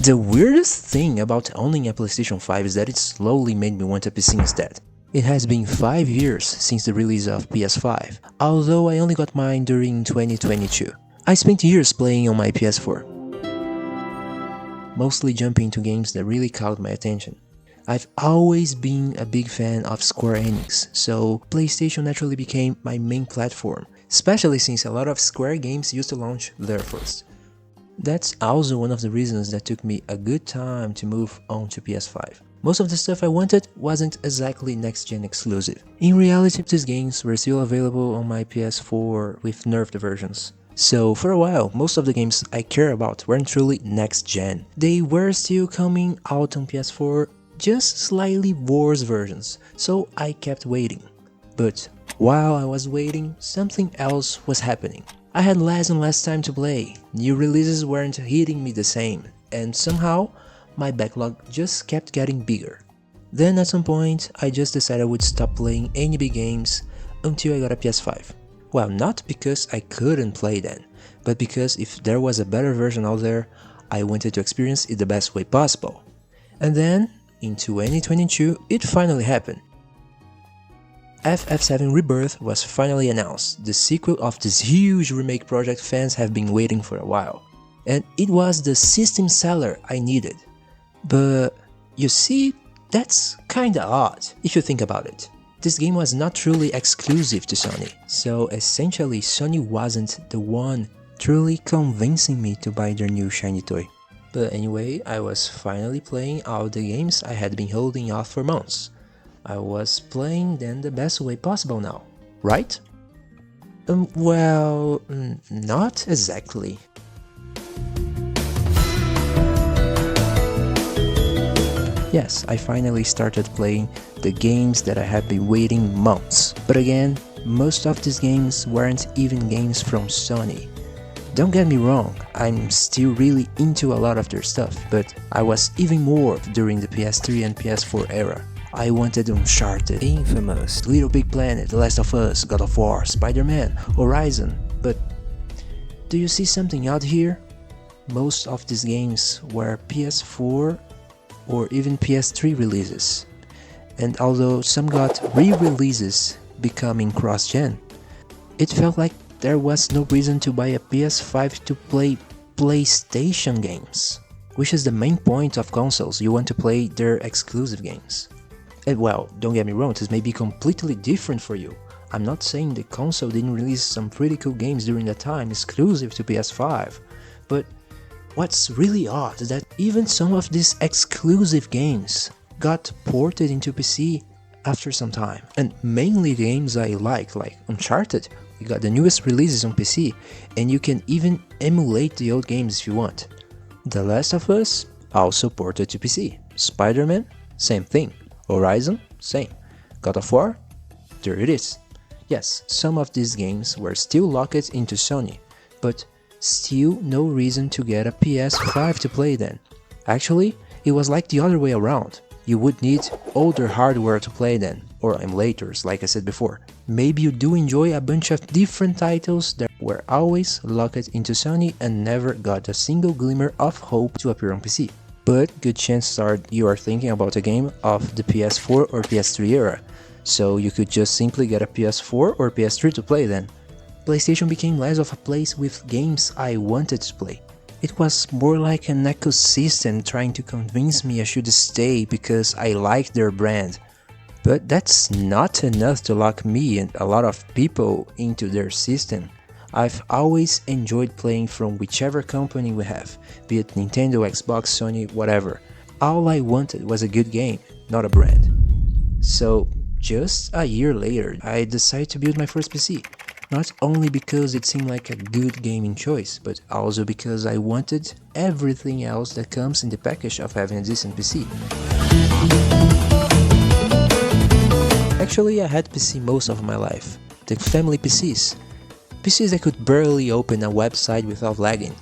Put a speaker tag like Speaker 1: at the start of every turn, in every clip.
Speaker 1: The weirdest thing about owning a PlayStation 5 is that it slowly made me want a PC instead. It has been 5 years since the release of PS5, although I only got mine during 2022. I spent years playing on my PS4, mostly jumping into games that really caught my attention. I've always been a big fan of Square Enix, so PlayStation naturally became my main platform, especially since a lot of Square games used to launch there first. That's also one of the reasons that took me a good time to move on to PS5. Most of the stuff I wanted wasn't exactly next-gen exclusive. In reality, these games were still available on my PS4 with nerfed versions. So for a while, most of the games I care about weren't truly next-gen. They were still coming out on PS4, just slightly worse versions, so I kept waiting. But while I was waiting, something else was happening. I had less and less time to play, new releases weren't hitting me the same, and somehow, my backlog just kept getting bigger. Then at some point, I just decided I would stop playing any big games until I got a PS5. Well, not because I couldn't play then, but because if there was a better version out there, I wanted to experience it the best way possible. And then, in 2022, it finally happened. FF7 Rebirth was finally announced, the sequel of this huge remake project fans have been waiting for a while. And it was the system seller I needed. But you see, that's kinda odd if you think about it. This game was not truly exclusive to Sony, so essentially Sony wasn't the one truly convincing me to buy their new shiny toy. But anyway, I was finally playing all the games I had been holding off for months. I was playing them the best way possible now, right? Well, not exactly. Yes, I finally started playing the games that I had been waiting months. But again, most of these games weren't even games from Sony. Don't get me wrong, I'm still really into a lot of their stuff, but I was even more during the PS3 and PS4 era. I wanted Uncharted, Infamous, Little Big Planet, The Last of Us, God of War, Spider-Man, Horizon, but do you see something out here? Most of these games were PS4 or even PS3 releases, and although some got re-releases becoming cross-gen, it felt like there was no reason to buy a PS5 to play PlayStation games, which is the main point of consoles. You want to play their exclusive games. And well, don't get me wrong, this may be completely different for you. I'm not saying the console didn't release some pretty cool games during that time exclusive to PS5, but what's really odd is that even some of these exclusive games got ported into PC after some time. And mainly games I like Uncharted, you got the newest releases on PC, and you can even emulate the old games if you want. The Last of Us, also ported to PC. Spider-Man, same thing. Horizon, same. God of War, there it is. Yes, some of these games were still locked into Sony, but still no reason to get a PS5 to play them. Actually, it was like the other way around. You would need older hardware to play them, or emulators like I said before. Maybe you do enjoy a bunch of different titles that were always locked into Sony and never got a single glimmer of hope to appear on PC. But good chances are you are thinking about a game of the PS4 or PS3 era, so you could just simply get a PS4 or PS3 to play then. PlayStation became less of a place with games I wanted to play. It was more like an ecosystem trying to convince me I should stay because I liked their brand. But that's not enough to lock me and a lot of people into their system. I've always enjoyed playing from whichever company we have, be it Nintendo, Xbox, Sony, whatever. All I wanted was a good game, not a brand. So, just a year later, I decided to build my first PC. Not only because it seemed like a good gaming choice, but also because I wanted everything else that comes in the package of having a decent PC. Actually, I had PC most of my life. The family PCs. PCs that could barely open a website without lagging.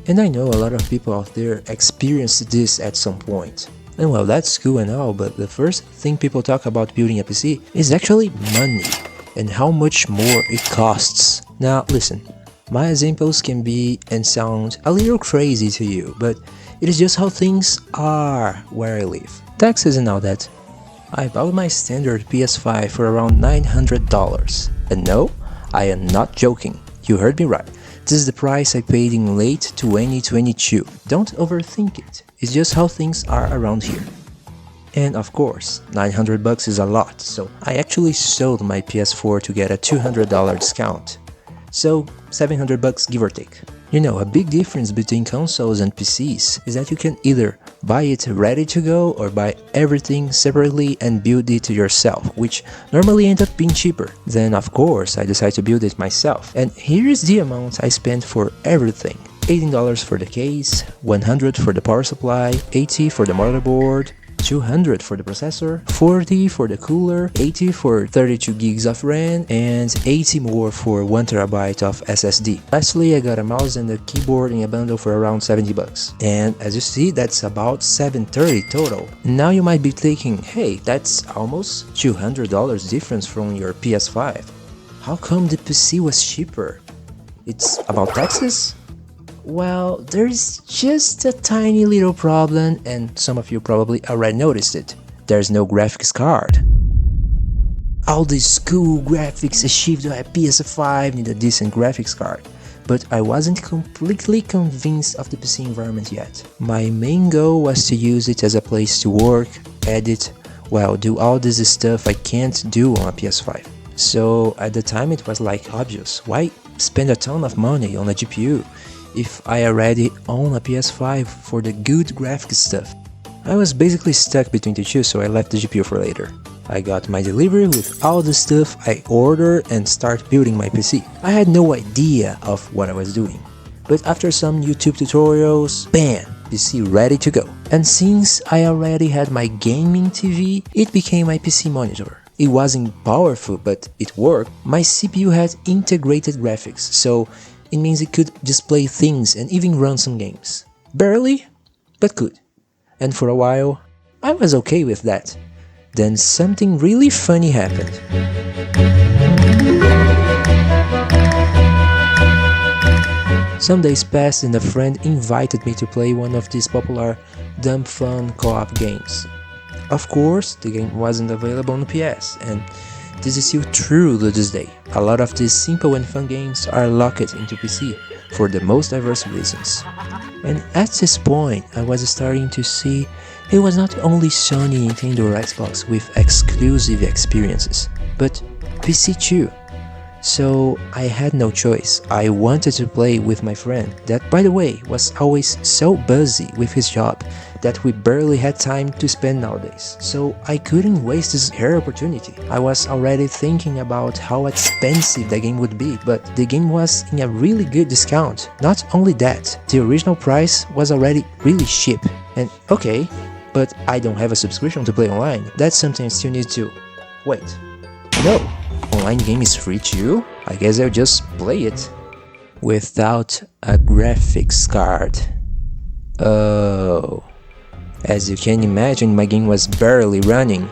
Speaker 1: And I know a lot of people out there experienced this at some point. And well, that's cool and all, but the first thing people talk about building a PC is actually money and how much more it costs. Now listen, my examples can be and sound a little crazy to you, but It is just how things are where I live. Taxes and all that. I bought my standard PS5 for around $900. And no, I am not joking. You heard me right. This is the price I paid in late 2022. Don't overthink it. It's just how things are around here. And of course, $900 is a lot, so I actually sold my PS4 to get a $200 discount. So $700 give or take. You know, a big difference between consoles and PCs is that you can either buy it ready to go or buy everything separately and build it yourself, which normally ends up being cheaper. Then of course I decided to build it myself, and here is the amount I spent for everything. $18 for the case, $100 for the power supply, $80 for the motherboard, $200 for the processor, $40 for the cooler, $80 for 32 gigs of RAM, and $80 more for 1TB of SSD. Lastly, I got a mouse and a keyboard in a bundle for around $70. And as you see, that's about $730 total. Now you might be thinking, hey, that's almost $200 difference from your PS5. How come the PC was cheaper? It's about taxes? Well, there's just a tiny little problem, and some of you probably already noticed it. There's no graphics card. All these cool graphics achieved by a PS5 need a decent graphics card, but I wasn't completely convinced of the PC environment yet. My main goal was to use it as a place to work, edit, well, do all this stuff I can't do on a PS5. So at the time it was like obvious, why spend a ton of money on a GPU if I already own a PS5 for the good graphics stuff? I was basically stuck between the two, so I left the GPU for later. I got my delivery with all the stuff I ordered and start building my PC. I had no idea of what I was doing, but after some YouTube tutorials, bam! PC ready to go. And since I already had my gaming TV, it became my PC monitor. It wasn't powerful, but it worked. My CPU had integrated graphics, so it means it could display things and even run some games. Barely, but could. And for a while, I was okay with that. Then something really funny happened. Some days passed and a friend invited me to play one of these popular dumb fun co-op games. Of course, the game wasn't available on PS, and this is still true to this day. A lot of these simple and fun games are locked into PC for the most diverse reasons. And at this point, I was starting to see it was not only Sony, Nintendo or Xbox with exclusive experiences, but PC too. So I had no choice. I wanted to play with my friend, that by the way was always so busy with his job that we barely had time to spend nowadays. So I couldn't waste this rare opportunity. I was already thinking about how expensive the game would be, but the game was in a really good discount. Not only that, the original price was already really cheap. And okay, but I don't have a subscription to play online. That's something I still need to... Wait, no! Online game is free too? I guess I'll just play it. Without a graphics card. Oh. As you can imagine, my game was barely running.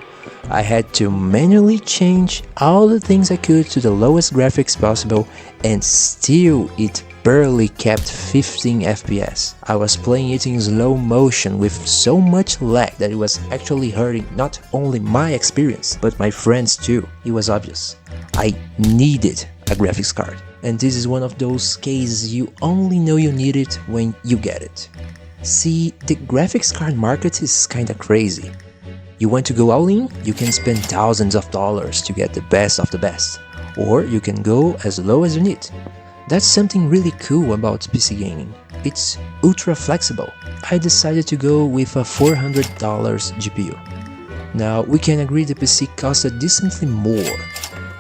Speaker 1: I had to manually change all the things I could to the lowest graphics possible, and still it barely kept 15 FPS. I was playing it in slow motion with so much lag that it was actually hurting not only my experience, but my friends too. It was obvious. I needed a graphics card. And this is one of those cases you only know you need it when you get it. See, the graphics card market is kinda crazy. You want to go all in? You can spend thousands of dollars to get the best of the best. Or you can go as low as you need. That's something really cool about PC gaming. It's ultra flexible. I decided to go with a $400 GPU. Now, we can agree the PC costed decently more.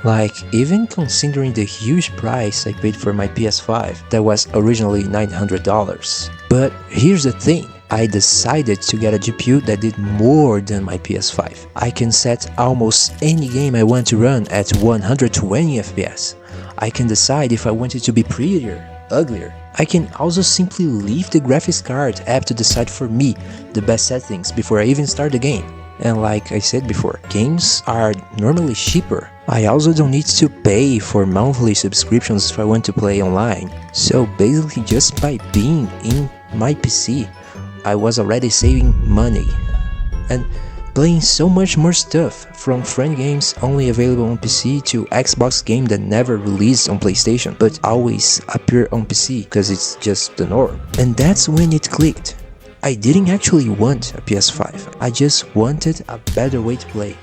Speaker 1: Like, even considering the huge price I paid for my PS5, that was originally $900. But here's the thing, I decided to get a GPU that did more than my PS5. I can set almost any game I want to run at 120 FPS. I can decide if I want it to be prettier, uglier. I can also simply leave the graphics card app to decide for me the best settings before I even start the game. And like I said before, games are normally cheaper. I also don't need to pay for monthly subscriptions if I want to play online. So basically just by being in my PC, I was already saving money and playing so much more stuff, from friend games only available on PC to Xbox game that never released on PlayStation but always appear on PC because it's just the norm. And that's when it clicked. I didn't actually want a PS5, I just wanted a better way to play.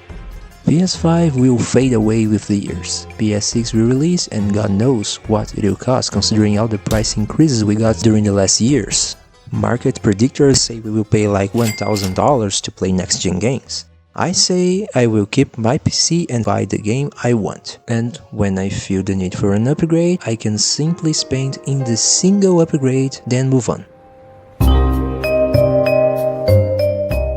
Speaker 1: PS5 will fade away with the years, PS6 will release and God knows what it will cost considering all the price increases we got during the last years. Market predictors say we will pay like $1,000 to play next-gen games. I say I will keep my PC and buy the game I want, and when I feel the need for an upgrade, I can simply spend in the single upgrade, then move on.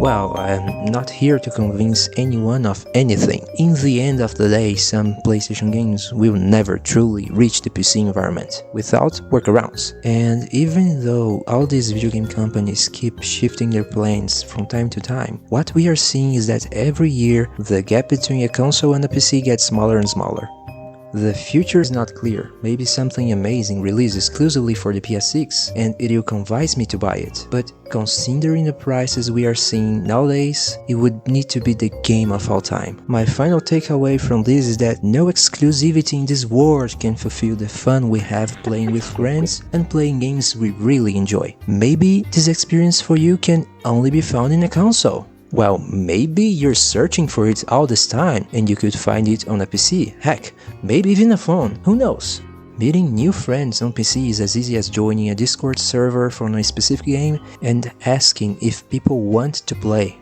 Speaker 1: Well, I'm not here to convince anyone of anything. In the end of the day, some PlayStation games will never truly reach the PC environment without workarounds. And even though all these video game companies keep shifting their plans from time to time, what we are seeing is that every year the gap between a console and a PC gets smaller and smaller. The future is not clear, maybe something amazing released exclusively for the PS6 and it will convince me to buy it, but considering the prices we are seeing nowadays, it would need to be the game of all time. My final takeaway from this is that no exclusivity in this world can fulfill the fun we have playing with friends and playing games we really enjoy. Maybe this experience for you can only be found in a console. Well, maybe you're searching for it all this time and you could find it on a PC, heck, maybe even a phone, who knows? Meeting new friends on PC is as easy as joining a Discord server for a specific game and asking if people want to play.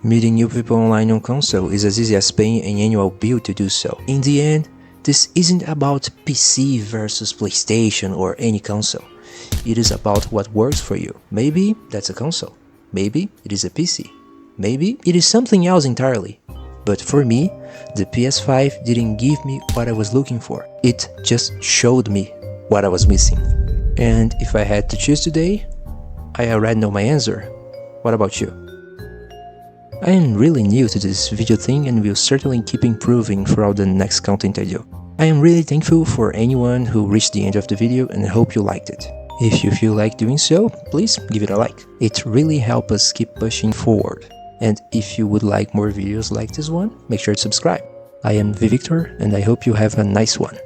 Speaker 1: Meeting new people online on console is as easy as paying an annual bill to do so. In the end, this isn't about PC versus PlayStation or any console. It is about what works for you. Maybe that's a console, maybe it is a PC. Maybe it is something else entirely. But for me, the PS5 didn't give me what I was looking for. It just showed me what I was missing. And if I had to choose today, I already know my answer. What about you? I am really new to this video thing and will certainly keep improving throughout the next content I do. I am really thankful for anyone who reached the end of the video and I hope you liked it. If you feel like doing so, please give it a like. It really helps us keep pushing forward. And if you would like more videos like this one, make sure to subscribe. I am Victor and I hope you have a nice one.